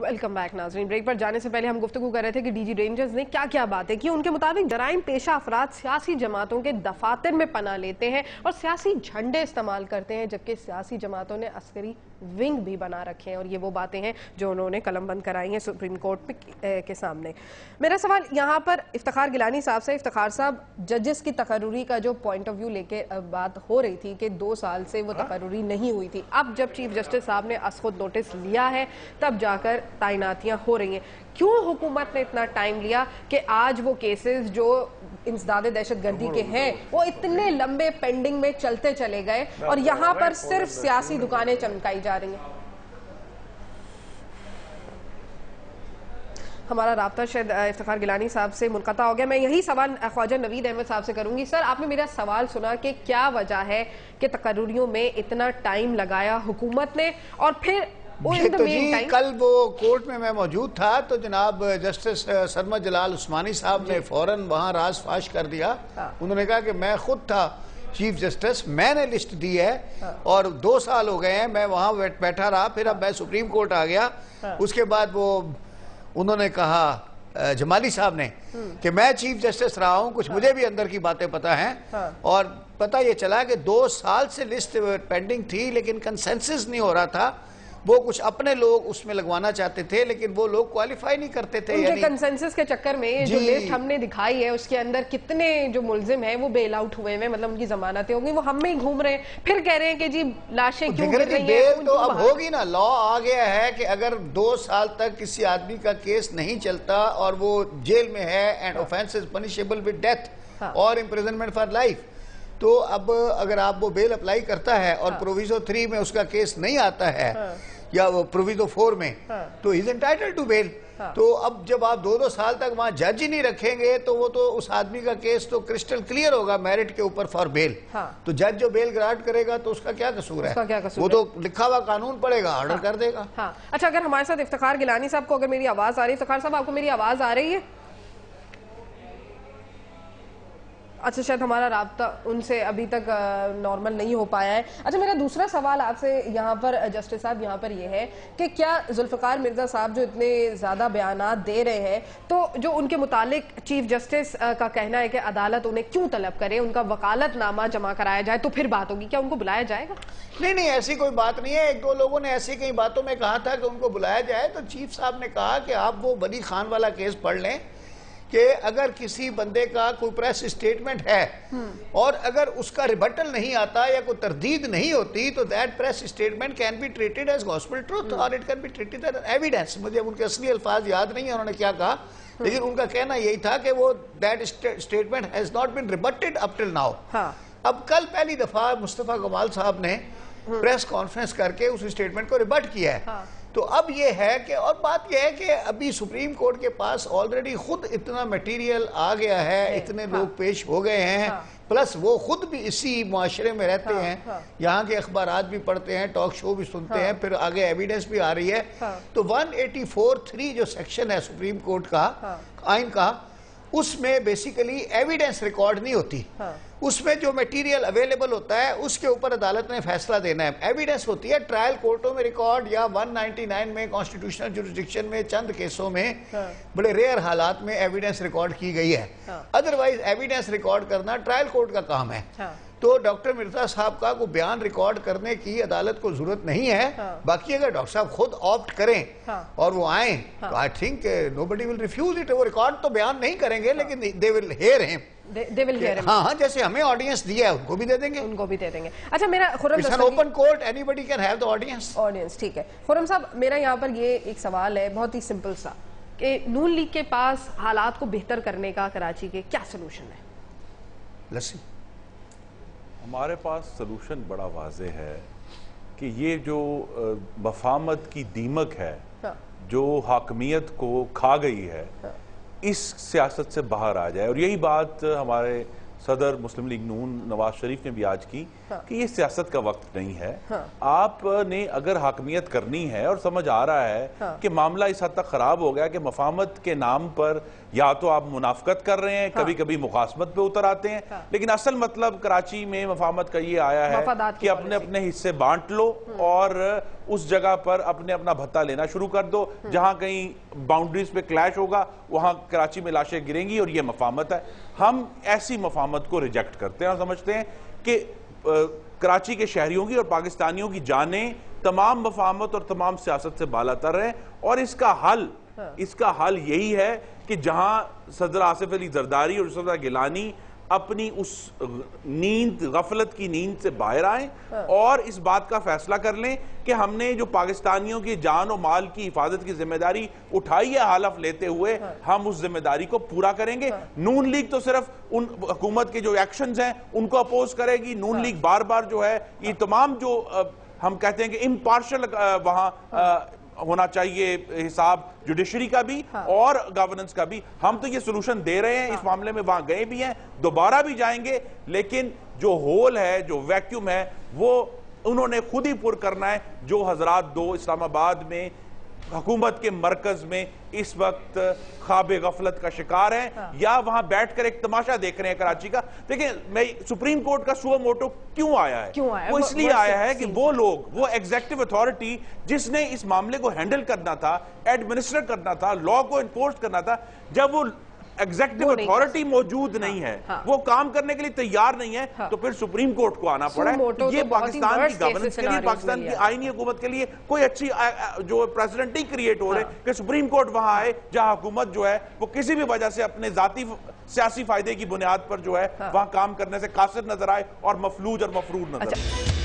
Welcome back नाज़रीन। Break पर जाने से पहले हम गुफ्तगू कर रहे थे कि डीजी रेंजर्स ने क्या क्या बातें की। उनके मुताबिक जराइम पेशा अफराद सियासी जमातों के दफातर में पनाह लेते हैं और सियासी झंडे इस्तेमाल करते हैं, जबकि सियासी जमातों ने अस्करी विंग भी बना रखे हैं। और ये वो बातें हैं जो उन्होंने कलमबंद कराई हैं सुप्रीम कोर्ट के सामने। मेरा सवाल यहाँ पर इफ्तिखार गिलानी साहब से। इफ्तिखार साहब, जजेस की तकर्रुरी का जो पॉइंट ऑफ व्यू लेके बात हो रही थी कि 2 साल से वो तकर्रुरी नहीं हुई थी, अब जब चीफ जस्टिस साहब ने असखुद नोटिस लिया है तब जाकर तैनातियां हो रही हैं। क्यों हुकूमत ने इतना टाइम लिया कि आज वो केसेस जो इंसदादे दहशतगर्दी के हैं वो इतने लंबे पेंडिंग में चलते चले गए और यहाँ पर सिर्फ सियासी दुकानें चमकाई जा रही हैं? हमारा राब्ता शायद इफ्तिखार गिलानी साहब से मुनक़ता हो गया। मैं यही सवाल ख्वाजा नवीद अहमद साहब से करूंगी। सर, आपने मेरा सवाल सुना कि क्या वजह है कि तकर्रुरियों में इतना टाइम लगाया हुकूमत ने, और फिर तो जी कल वो कोर्ट में मैं मौजूद था तो जनाब जस्टिस सरमद जलाल उस्मानी साहब ने फौरन वहां राज फाश कर दिया। उन्होंने कहा कि मैं खुद था चीफ जस्टिस, मैंने लिस्ट दी है और 2 साल हो गए हैं मैं वहां बैठा रहा, फिर अब मैं सुप्रीम कोर्ट आ गया। उसके बाद वो उन्होंने कहा जमाली साहब ने कि मैं चीफ जस्टिस रहा हूं, कुछ मुझे भी अंदर की बातें पता हैं और पता ये चला कि 2 साल से लिस्ट पेंडिंग थी लेकिन कंसेंसस नहीं हो रहा था। वो कुछ अपने लोग उसमें लगवाना चाहते थे लेकिन वो लोग क्वालिफाई नहीं करते थे। उनके कंसेंसस के चक्कर में जो लिस्ट हमने दिखाई है उसके अंदर कितने जो मुल्जिम हैं वो बेल आउट हुए हैं, मतलब उनकी जमानतें होंगी, वो हम में ही घूम रहे हैं, फिर कह रहे हैं कि जी लाशें क्यों गिर रही हैं। तो अब होगी ना, लॉ आ गया है कि अगर 2 साल तक किसी आदमी का केस नहीं चलता और वो जेल में है and offence is punishable with death और इम्प्रिजनमेंट फॉर लाइफ, तो अब अगर आप वो बेल अप्लाई करता है और प्रोविजो 3 में उसका केस नहीं आता है या वो प्रोविजो 4 में, तो इज एंटाइटल्ड टू बेल। तो अब जब आप 2-2 साल तक वहां जज ही नहीं रखेंगे तो वो तो उस आदमी का केस तो क्रिस्टल क्लियर होगा मेरिट के ऊपर फॉर बेल। तो जज जो बेल ग्रांट करेगा तो उसका क्या कसूर है? वो तो लिखा हुआ कानून पड़ेगा, ऑर्डर कर देगा। अच्छा, अगर हमारे साथ इफ्तिखार गिलानी साहब को अगर मेरी आवाज आ रही है, इफ्तिखार साहब आपको मेरी आवाज आ रही है? अच्छा, शायद हमारा राब्ता उनसे अभी तक नॉर्मल नहीं हो पाया है। अच्छा, मेरा दूसरा सवाल आपसे यहाँ पर जस्टिस साहब यहाँ पर ये है कि क्या जुल्फ़िकार मिर्ज़ा साहब जो इतने ज़्यादा बयानात दे रहे हैं, तो जो उनके मुतालिक चीफ जस्टिस का कहना है कि अदालत उन्हें क्यों तलब करे, उनका वकालतनामा जमा कराया जाए तो फिर बात होगी, क्या उनको बुलाया जाएगा? नहीं, ऐसी कोई बात नहीं है। 1-2 लोगों ने ऐसी कई बातों में कहा था कि उनको बुलाया जाए, तो चीफ साहब ने कहा कि आप वो वली खान वाला केस पढ़ लें कि अगर किसी बंदे का कोई प्रेस स्टेटमेंट है और अगर उसका रिबटल नहीं आता या कोई तरदीद नहीं होती तो that press statement can be treated as gospel truth और it can be treated as evidence. मुझे उनके असली अल्फाज याद नहीं है उन्होंने क्या कहा, लेकिन उनका कहना यही था कि वो that statement has not been rebutted up till now. अब कल पहली दफा मुस्तफा कमाल साहब ने प्रेस कॉन्फ्रेंस करके उस स्टेटमेंट को रिबट किया है। तो अब ये है कि, और बात यह है कि अभी सुप्रीम कोर्ट के पास ऑलरेडी खुद इतना मटेरियल आ गया है, इतने लोग पेश हो गए हैं, प्लस वो खुद भी इसी मुआशरे में रहते हैं, यहाँ के अखबारात भी पढ़ते हैं, टॉक शो भी सुनते हैं, फिर आगे एविडेंस भी आ रही है। तो 184(3) जो सेक्शन है सुप्रीम कोर्ट का आइन का, उसमें बेसिकली एविडेंस रिकॉर्ड नहीं होती। उसमें जो मटेरियल अवेलेबल होता है उसके ऊपर अदालत ने फैसला देना है। एविडेंस होती है ट्रायल कोर्टों में रिकॉर्ड या 199 में कॉन्स्टिट्यूशनल जुरिस्डिक्शन में चंद केसों में बड़े रेयर हालात में एविडेंस रिकॉर्ड की गई है। अदरवाइज एविडेंस रिकॉर्ड करना ट्रायल कोर्ट का काम है। तो डॉक्टर मिर्जा साहब का को बयान रिकॉर्ड करने की अदालत को जरूरत नहीं है। बाकी अगर डॉक्टर साहब खुद ऑप्ट करें और वो आए तो I think nobody will refuse it. वो रिकॉर्ड तो बयान नहीं करेंगे लेकिन दे विल हियर हिम। हाँ, जैसे हमें ऑडियंस दिया है उनको भी दे देंगे, उनको भी दे देंगे। अच्छा, मेरा Khurram open court, anybody can have the audience. ठीक है खुर्रम साहब, मेरा यहाँ पर ये एक सवाल है बहुत ही सिंपल सा कि नून लीग के पास हालात को बेहतर करने का कराची के क्या सोल्यूशन है? लस्सी, हमारे पास सलूशन बड़ा वाज़े है कि ये जो मफामत की दीमक है जो हाकमियत को खा गई है, इस सियासत से बाहर आ जाए। और यही बात हमारे सदर मुस्लिम लीग नून नवाज शरीफ ने भी आज की कि ये सियासत का वक्त नहीं है। आपने अगर हाकमियत करनी है और समझ आ रहा है कि मामला इस हद तक खराब हो गया कि मफामत के नाम पर या तो आप मुनाफकत कर रहे हैं, कभी कभी मुखासमत पे उतर आते हैं, लेकिन असल मतलब कराची में मफामत का ये आया है कि अपने अपने हिस्से बांट लो और उस जगह पर अपना भत्ता लेना शुरू कर दो। जहां कहीं बाउंड्रीज पे क्लैश होगा वहां कराची में लाशें गिरेंगी और यह मफामत है। हम ऐसी मफामत को रिजेक्ट करते हैं और समझते हैं कि कराची के शहरियों की और पाकिस्तानियों की जानें तमाम मफामत और तमाम सियासत से बालातर है। और इसका हल यही है कि जहां सदर आसिफ अली जरदारी और सदर गिलानी अपनी उस गफलत की नींद से बाहर आए और इस बात का फैसला कर लें कि हमने जो पाकिस्तानियों की जान और माल की हिफाजत की जिम्मेदारी उठाई है हालफ लेते हुए, हम उस जिम्मेदारी को पूरा करेंगे। नून लीग तो सिर्फ उन हुकूमत के जो एक्शंस हैं उनको अपोज करेगी। नून लीग बार बार जो है ये तमाम जो हम कहते हैं कि इम्पार्शल वहां होना चाहिए हिसाब जुडिशरी का भी और गवर्नेंस का भी, हम तो ये सोल्यूशन दे रहे हैं। इस मामले में वहां गए भी हैं, दोबारा भी जाएंगे, लेकिन जो होल है, जो वैक्यूम है, वो उन्होंने खुद ही पुर करना है। जो हजरात दो इस्लामाबाद में हुकूमत के मरकज में इस वक्त ख्वाब गफलत का शिकार है या वहां बैठकर एक तमाशा देख रहे हैं कराची का। देखिए, मैं सुप्रीम कोर्ट का सुओ मोटो क्यों आया है? वो इसलिए आया है कि वो लोग, वो एग्जीक्यूटिव अथॉरिटी जिसने इस मामले को हैंडल करना था, एडमिनिस्ट्रेट करना था, लॉ को एनफोर्स करना था, जब वो एग्जीक्यूटिव अथॉरिटी मौजूद नहीं है, वो काम करने के लिए तैयार नहीं है, तो फिर सुप्रीम कोर्ट को आना पड़ा है। ये पाकिस्तान की गवर्नेंस के लिए, पाकिस्तान की आईनी हुकूमत के लिए कोई अच्छी जो प्रेसिडेंट ही क्रिएट हो रहे कि सुप्रीम कोर्ट वहां आए जहां हुकूमत जो है वो किसी भी वजह से अपने जाती सियासी फायदे की बुनियाद पर जो है वहां काम करने से कासिर नजर आए और मफलूज और मफरूर नजर आए।